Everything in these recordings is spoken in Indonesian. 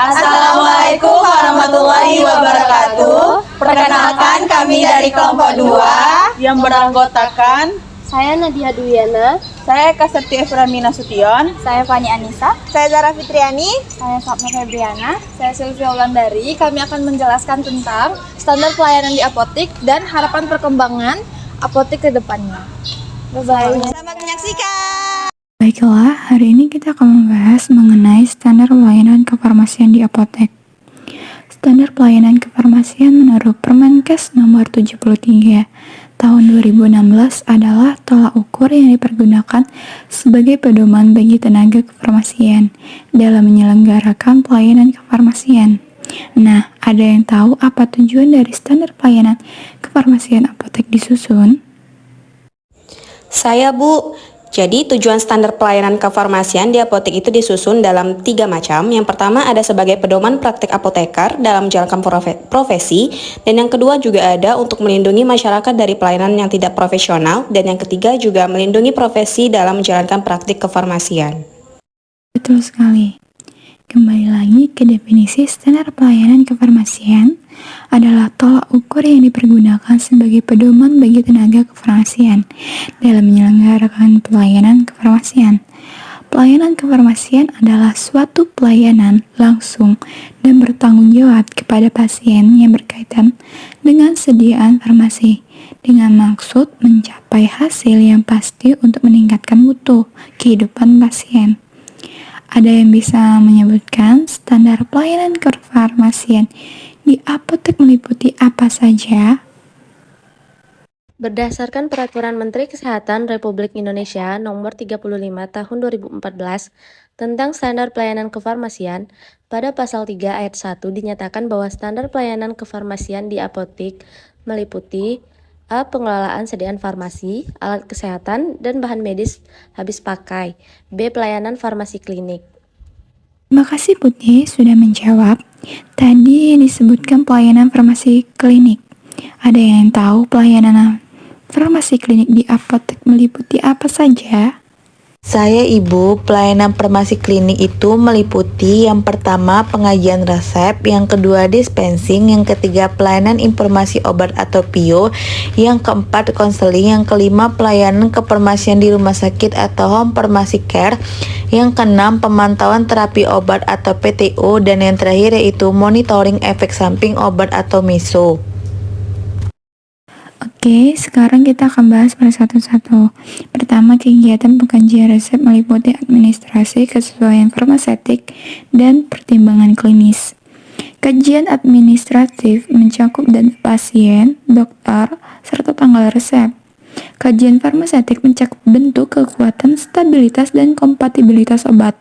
Assalamualaikum warahmatullahi wabarakatuh. Perkenalkan kami dari kelompok 2 yang beranggotakan saya Nadia Duyana, saya Kaseti Efrani Nasution, saya Fani Anissa, saya Zara Fitriani, saya Sapna Febriana, saya Sylvia Wulandari. Kami akan menjelaskan tentang standar pelayanan di apotik dan harapan perkembangan apotik ke depannya. Bye-bye. Selamat menyaksikan. Baiklah, hari ini kita akan membahas mengenai standar pelayanan kefarmasian di apotek. Standar pelayanan kefarmasian menurut Permenkes nomor 73 tahun 2016 adalah tolak ukur yang dipergunakan sebagai pedoman bagi tenaga kefarmasian dalam menyelenggarakan pelayanan kefarmasian. Nah, ada yang tahu apa tujuan dari standar pelayanan kefarmasian apotek disusun? Saya, Bu. Jadi tujuan standar pelayanan kefarmasian di apotek itu disusun dalam 3 macam. Yang pertama ada sebagai pedoman praktik apoteker dalam menjalankan profesi, dan yang kedua juga ada untuk melindungi masyarakat dari pelayanan yang tidak profesional, dan yang ketiga juga melindungi profesi dalam menjalankan praktik kefarmasian. Betul sekali. Kembali lagi ke definisi standar pelayanan kefarmasian adalah tolak ukur yang dipergunakan sebagai pedoman bagi tenaga kefarmasian dalam menyelenggarakan pelayanan kefarmasian. Pelayanan kefarmasian adalah suatu pelayanan langsung dan bertanggung jawab kepada pasien yang berkaitan dengan sediaan farmasi dengan maksud mencapai hasil yang pasti untuk meningkatkan mutu kehidupan pasien. Ada yang bisa menyebutkan standar pelayanan kefarmasian di apotek meliputi apa saja? Berdasarkan Peraturan Menteri Kesehatan Republik Indonesia Nomor 35 Tahun 2014 tentang Standar Pelayanan Kefarmasian, pada Pasal 3 Ayat 1 dinyatakan bahwa standar pelayanan kefarmasian di apotek meliputi A. Pengelolaan sediaan farmasi, alat kesehatan, dan bahan medis habis pakai. B. Pelayanan farmasi klinik. Terima kasih Putih sudah menjawab. Tadi disebutkan pelayanan farmasi klinik. Ada yang tahu pelayanan farmasi klinik di apotek meliputi apa saja? Saya Ibu, pelayanan farmasi klinik itu meliputi yang pertama pengajian resep, yang kedua dispensing, yang ketiga pelayanan informasi obat atau PIO, yang keempat konseling, yang kelima pelayanan kefarmasian di rumah sakit atau home pharmacy care, yang keenam pemantauan terapi obat atau PTO, dan yang terakhir yaitu monitoring efek samping obat atau MISO. Oke, sekarang kita akan bahas per satu-satu. Pertama, kegiatan pengkajian resep meliputi administrasi, kesesuaian farmaseutik, dan pertimbangan klinis. Kajian administratif mencakup data pasien, dokter, serta tanggal resep. Kajian farmaseutik mencakup bentuk, kekuatan, stabilitas, dan kompatibilitas obat.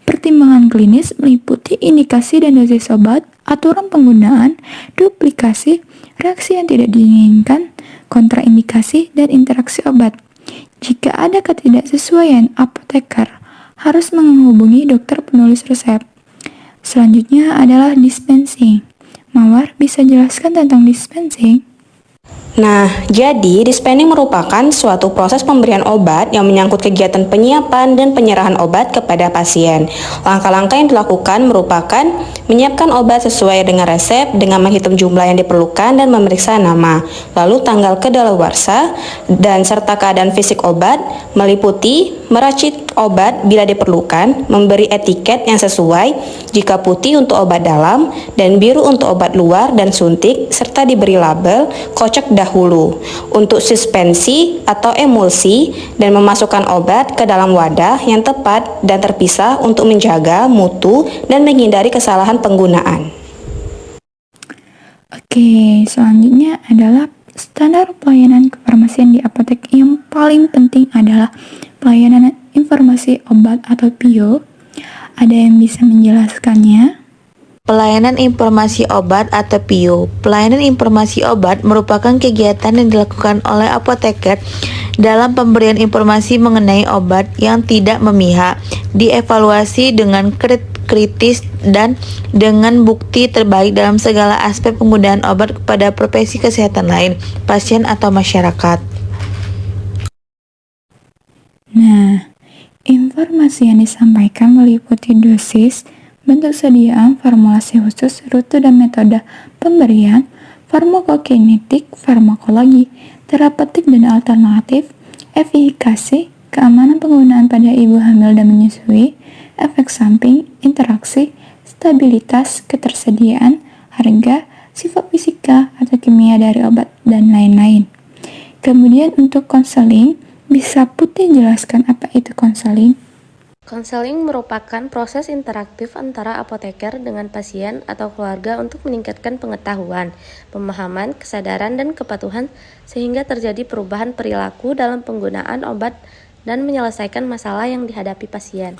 Pertimbangan klinis meliputi indikasi dan dosis obat, aturan penggunaan, duplikasi, reaksi yang tidak diinginkan, kontraindikasi, dan interaksi obat. Jika ada ketidaksesuaian, apoteker harus menghubungi dokter penulis resep. Selanjutnya adalah dispensing. Mawar bisa jelaskan tentang dispensing? Nah, jadi dispensing merupakan suatu proses pemberian obat yang menyangkut kegiatan penyiapan dan penyerahan obat kepada pasien. Langkah-langkah yang dilakukan merupakan menyiapkan obat sesuai dengan resep dengan menghitung jumlah yang diperlukan dan memeriksa nama, lalu tanggal kedaluarsa, dan serta keadaan fisik obat, meliputi meracik obat bila diperlukan, memberi etiket yang sesuai jika putih untuk obat dalam dan biru untuk obat luar dan suntik, serta diberi label kocek dahulu untuk suspensi atau emulsi, dan memasukkan obat ke dalam wadah yang tepat dan terpisah untuk menjaga mutu dan menghindari kesalahan penggunaan. Oke, selanjutnya adalah standar pelayanan kefarmasian di apotek. Yang paling penting adalah pelayanan informasi obat atau PIO. Ada yang bisa menjelaskannya? Pelayanan informasi obat atau PIO. Pelayanan informasi obat merupakan kegiatan yang dilakukan oleh apoteker dalam pemberian informasi mengenai obat yang tidak memihak, dievaluasi dengan kritis dan dengan bukti terbaik dalam segala aspek penggunaan obat kepada profesi kesehatan lain, pasien atau masyarakat. Nah, informasi yang disampaikan meliputi dosis, bentuk sediaan, formulasi khusus, rute dan metode pemberian, farmakokinetik, farmakologi, terapeutik dan alternatif, efikasi, keamanan penggunaan pada ibu hamil dan menyusui, efek samping, interaksi, stabilitas, ketersediaan, harga, sifat fisika atau kimia dari obat, dan lain-lain. Kemudian untuk konseling, bisa Putih jelaskan apa itu konseling? Konseling merupakan proses interaktif antara apoteker dengan pasien atau keluarga untuk meningkatkan pengetahuan, pemahaman, kesadaran, dan kepatuhan sehingga terjadi perubahan perilaku dalam penggunaan obat dan menyelesaikan masalah yang dihadapi pasien.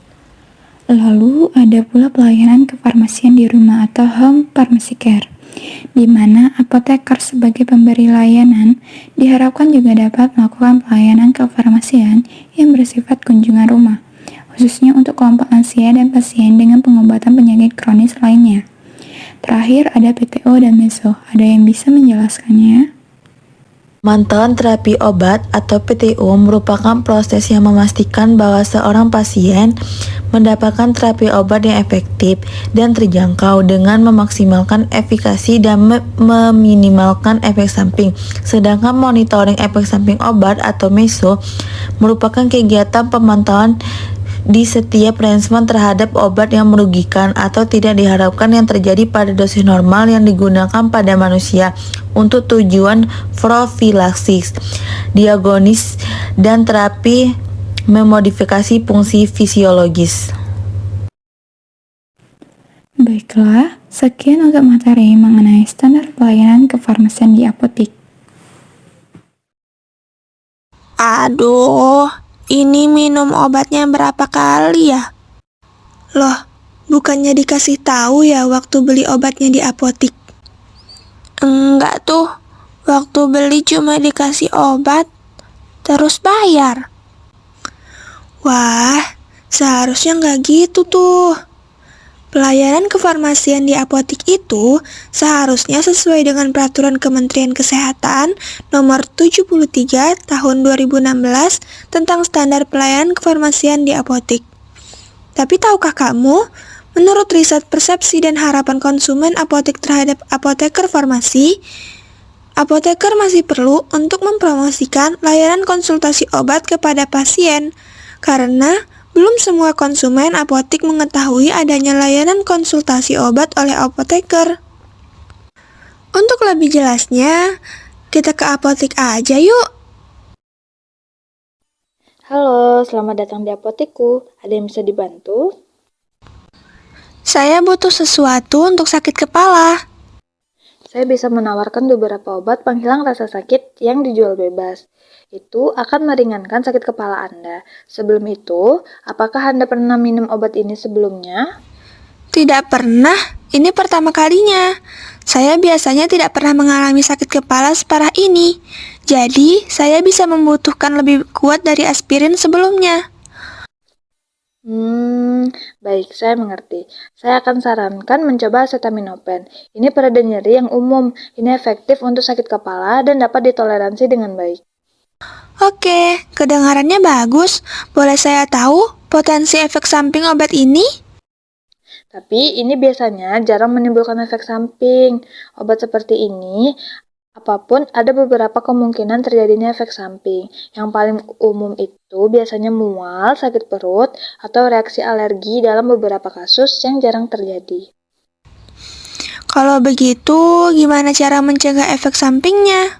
Lalu ada pula pelayanan kefarmasian di rumah atau home pharmacy care, di mana apoteker sebagai pemberi layanan diharapkan juga dapat melakukan pelayanan kefarmasian yang bersifat kunjungan rumah, khususnya untuk kelompok lansia dan pasien dengan pengobatan penyakit kronis lainnya. Terakhir ada PTO dan meso, ada yang bisa menjelaskannya? Pemantauan terapi obat atau PTO merupakan proses yang memastikan bahwa seorang pasien mendapatkan terapi obat yang efektif dan terjangkau dengan memaksimalkan efikasi dan meminimalkan efek samping. Sedangkan monitoring efek samping obat atau meso merupakan kegiatan pemantauan di setiap respon terhadap obat yang merugikan atau tidak diharapkan yang terjadi pada dosis normal yang digunakan pada manusia untuk tujuan profilaksis, diagnosis, dan terapi memodifikasi fungsi fisiologis. Baiklah, sekian untuk materi mengenai standar pelayanan kefarmasian di apotik. Aduh, ini minum obatnya berapa kali ya? Loh, bukannya dikasih tahu ya waktu beli obatnya di apotik? Enggak tuh, waktu beli cuma dikasih obat, terus bayar. Wah, seharusnya nggak gitu tuh. Pelayanan kefarmasian di apotik itu seharusnya sesuai dengan Peraturan Kementerian Kesehatan Nomor 73 Tahun 2016 tentang standar pelayanan kefarmasian di apotik. Tapi tahukah kamu, menurut riset persepsi dan harapan konsumen apotek terhadap apoteker farmasi, apoteker masih perlu untuk mempromosikan layanan konsultasi obat kepada pasien, karena belum semua konsumen apotik mengetahui adanya layanan konsultasi obat oleh apoteker. Untuk lebih jelasnya, kita ke apotik aja yuk. Halo, selamat datang di apotikku. Ada yang bisa dibantu? Saya butuh sesuatu untuk sakit kepala. Saya bisa menawarkan beberapa obat penghilang rasa sakit yang dijual bebas. Itu akan meringankan sakit kepala Anda. Sebelum itu, apakah Anda pernah minum obat ini sebelumnya? Tidak pernah, ini pertama kalinya. Saya biasanya tidak pernah mengalami sakit kepala separah ini. Jadi, saya bisa membutuhkan lebih kuat dari aspirin sebelumnya. Baik, saya mengerti. Saya akan sarankan mencoba acetaminophen. Ini pereda nyeri yang umum. Ini efektif untuk sakit kepala dan dapat ditoleransi dengan baik. Oke, kedengarannya bagus. Boleh saya tahu potensi efek samping obat ini? Tapi ini biasanya jarang menimbulkan efek samping. Obat seperti ini, apapun ada beberapa kemungkinan terjadinya efek samping. Yang paling umum itu biasanya mual, sakit perut, atau reaksi alergi dalam beberapa kasus yang jarang terjadi. Kalau begitu, gimana cara mencegah efek sampingnya?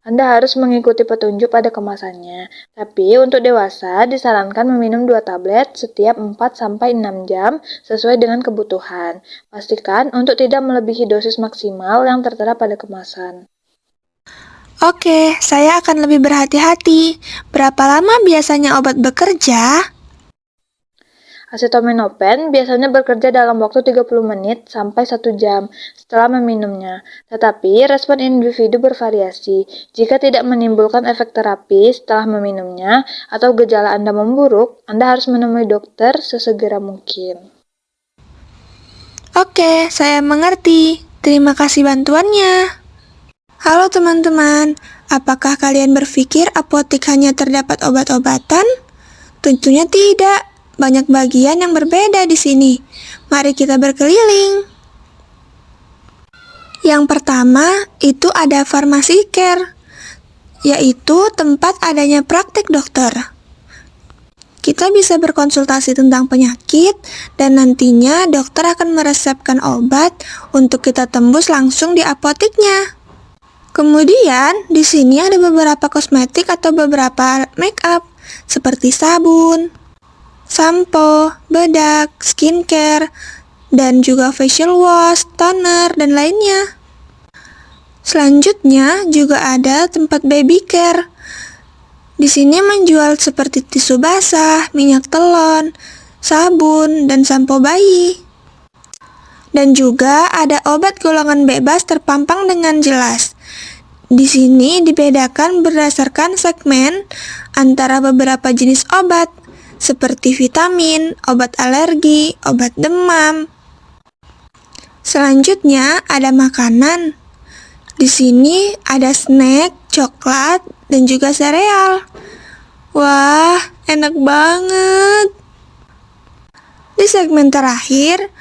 Anda harus mengikuti petunjuk pada kemasannya. Tapi untuk dewasa disarankan meminum 2 tablet setiap 4-6 jam sesuai dengan kebutuhan. Pastikan untuk tidak melebihi dosis maksimal yang tertera pada kemasan. Oke, saya akan lebih berhati-hati. Berapa lama biasanya obat bekerja? Acetaminophen biasanya bekerja dalam waktu 30 menit sampai 1 jam setelah meminumnya. Tetapi respon individu bervariasi. Jika tidak menimbulkan efek terapi setelah meminumnya atau gejala Anda memburuk, Anda harus menemui dokter sesegera mungkin. Oke, saya mengerti. Terima kasih bantuannya. Halo teman-teman, apakah kalian berpikir apotik hanya terdapat obat-obatan? Tentunya tidak. Banyak bagian yang berbeda di sini. Mari kita berkeliling. Yang pertama, itu ada pharmacy care, yaitu tempat adanya praktik dokter. Kita bisa berkonsultasi tentang penyakit, dan nantinya dokter akan meresepkan obat untuk kita tembus langsung di apoteknya. Kemudian, di sini ada beberapa kosmetik atau beberapa make up, seperti sabun, sampo, bedak, skincare, dan juga facial wash, toner, dan lainnya. Selanjutnya juga ada tempat baby care. Di sini menjual seperti tisu basah, minyak telon, sabun, dan sampo bayi. Dan juga ada obat golongan bebas terpampang dengan jelas. Di sini dibedakan berdasarkan segmen antara beberapa jenis obat, seperti vitamin, obat alergi, obat demam. Selanjutnya ada makanan. Di sini ada snack, coklat, dan juga sereal. Wah, enak banget. Di segmen terakhir,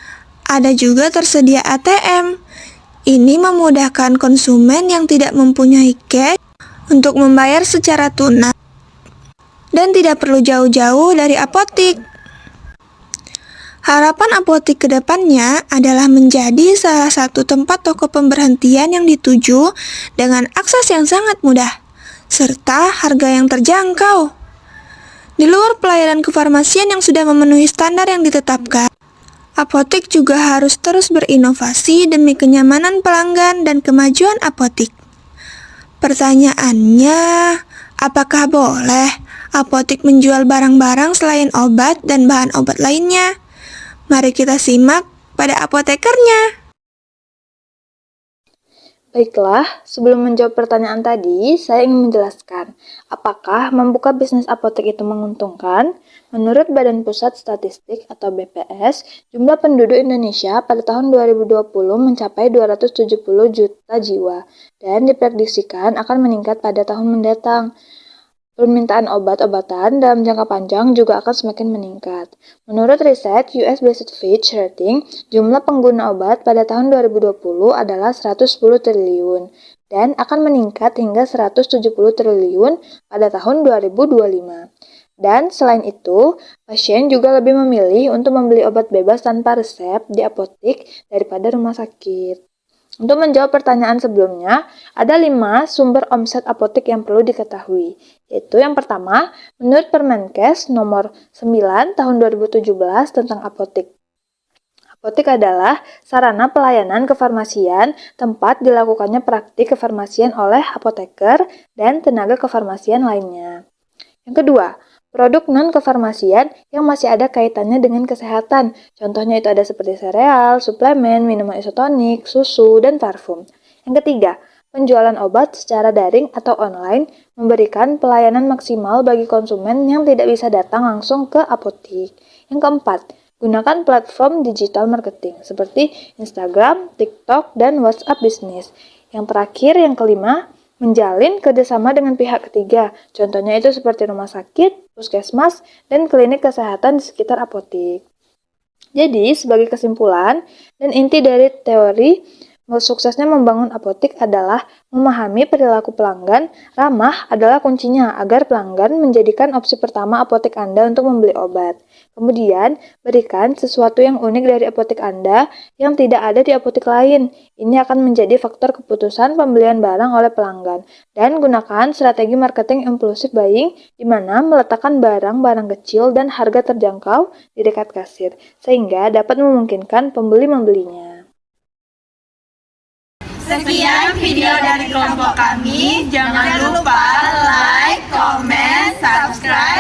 ada juga tersedia ATM. Ini memudahkan konsumen yang tidak mempunyai cash untuk membayar secara tunai dan tidak perlu jauh-jauh dari apotik. Harapan apotik ke depannya adalah menjadi salah satu tempat toko pemberhentian yang dituju dengan akses yang sangat mudah, serta harga yang terjangkau. Di luar pelayanan kefarmasian yang sudah memenuhi standar yang ditetapkan, apotik juga harus terus berinovasi demi kenyamanan pelanggan dan kemajuan apotik. Pertanyaannya, apakah boleh apotik menjual barang-barang selain obat dan bahan obat lainnya? Mari kita simak pada apotekernya. Baiklah, sebelum menjawab pertanyaan tadi, saya ingin menjelaskan, apakah membuka bisnis apotek itu menguntungkan? Menurut Badan Pusat Statistik atau BPS, jumlah penduduk Indonesia pada tahun 2020 mencapai 270 juta jiwa dan diprediksikan akan meningkat pada tahun mendatang. Permintaan obat-obatan dalam jangka panjang juga akan semakin meningkat. Menurut riset US-based Fitch Rating, jumlah pengguna obat pada tahun 2020 adalah 110 triliun dan akan meningkat hingga 170 triliun pada tahun 2025. Dan selain itu, pasien juga lebih memilih untuk membeli obat bebas tanpa resep di apotik daripada rumah sakit. Untuk menjawab pertanyaan sebelumnya, ada 5 sumber omset apotek yang perlu diketahui, yaitu yang pertama, menurut Permenkes nomor 9 tahun 2017 tentang apotek. Apotek adalah sarana pelayanan kefarmasian tempat dilakukannya praktik kefarmasian oleh apoteker dan tenaga kefarmasian lainnya. Yang kedua, produk non-kefarmasian yang masih ada kaitannya dengan kesehatan. Contohnya itu ada seperti sereal, suplemen, minuman isotonik, susu, dan parfum. Yang ketiga, penjualan obat secara daring atau online memberikan pelayanan maksimal bagi konsumen yang tidak bisa datang langsung ke apotik. Yang keempat, gunakan platform digital marketing seperti Instagram, TikTok, dan WhatsApp bisnis. Yang terakhir, yang kelima, menjalin kerjasama dengan pihak ketiga, contohnya itu seperti rumah sakit, puskesmas, dan klinik kesehatan di sekitar apotik. Jadi, sebagai kesimpulan dan inti dari teori suksesnya membangun apotik adalah memahami perilaku pelanggan, ramah adalah kuncinya agar pelanggan menjadikan opsi pertama apotek Anda untuk membeli obat. Kemudian, berikan sesuatu yang unik dari apotek Anda yang tidak ada di apotek lain. Ini akan menjadi faktor keputusan pembelian barang oleh pelanggan. Dan gunakan strategi marketing impulsive buying di mana meletakkan barang-barang kecil dan harga terjangkau di dekat kasir, sehingga dapat memungkinkan pembeli membelinya. Sekian video dari kelompok kami. Jangan lupa like, comment, subscribe,